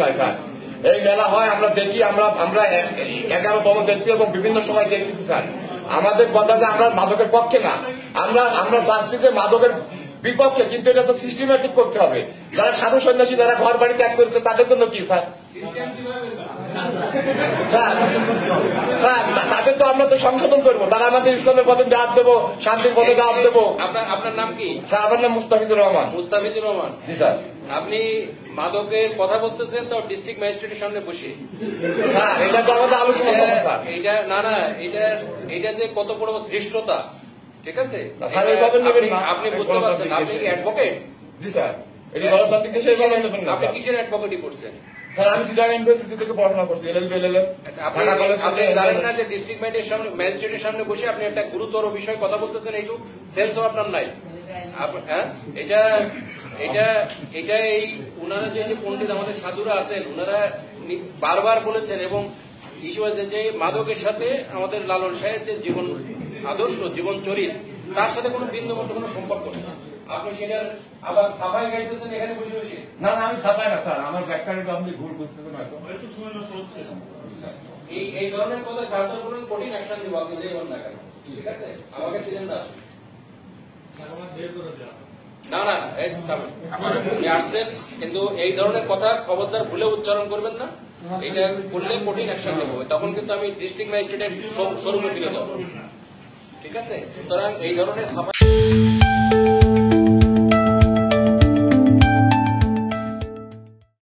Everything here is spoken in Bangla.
নাই স্যার। এই মেলা হয় আমরা দেখি, আমরা 11তম দেখছি এবং বিভিন্ন সময় দেখতেছি স্যার। আমাদের কথা যে আমরা মাদকের পক্ষে না, আমরা চাচ্ছি যে মাদকের বিপক্ষে, কিন্তু এটা তো সিস্টেমেটিক করতে হবে। যারা সাধু সন্ন্যাসী যারা ঘর বাড়ি ত্যাগ করেছে তাদের জন্য কি স্যার? তাদের তো আমরা তো সংশোধন করবো, তারা আমাদের ইসলামের পথে দাওয়াত দেবো, শান্তির পথে দাওয়াত দেবো। আপনার নাম কি? স্যার আমার নাম মুস্তাফিজুর রহমান। মুস্তাফিজুর রহমান। জি স্যার। আপনি মাদকের কথা বলতেছেন তো ডিস্ট্রিক্ট ম্যাজিস্ট্রেটের সামনে বসে? স্যার এটা তো আমাদের আলোচনা স্যার। এটা যে কত বড় ধৃষ্টতা, ঠিক আছে? আপনি বুঝতে পারছেন? আপনি কি অ্যাডভোকেট? জি স্যার। এটা গণতান্ত্রিক দেশে আপনি কিসের অ্যাডভোকেটই করছেন? স্যার আমি সিটাং ইউনিভার্সিটি থেকে পড়াশোনা করছি, LLB LLM। আপনি জানেন না যে ডিস্ট্রিক্ট ম্যাজিস্ট্রেটের সামনে বসে আপনি একটা গুরুতর বিষয় কথা বলতেছেন? এইটু সেন্স আপনার নাই? এটা এই উনারা যে পণ্ডিত আমাদের সাধুরা আছেন, উনারা বারবার বলেছেন এবং ইস্যু আছে যে মাদকের সাথে আমাদের লালন সাহেব যে জীবন আদর্শ, জীবন চরিত, তার সাথে কোনো বিন্দুমাত্র কোনো সম্পর্ক নেই। আপনি সেটার আবার সাফাই গাইতেছেন এখানে বসে বসে? না আমি সাফাই না স্যার, আমার ব্যাখ্যাটা আপনি ভুল বুঝতেছেন হয়তো। এই ধরনের কথা কার্যকর করুন, কঠিন অ্যাকশন দিব আপনি যে বলেন না কেন, ঠিক আছে? আমাকে ছিলেন না না আপনি আসছেন, কিন্তু এই ধরনের কথা খবরদার ভুলে উচ্চারণ করবেন না। এটা করলে কঠিন অ্যাকশন নেব, তখন কিন্তু আমি ডিস্ট্রিক্ট ম্যাজিস্ট্রেটের স্বরূপে ফিরে যাবো, ঠিক আছে? সুতরাং এই ধরনের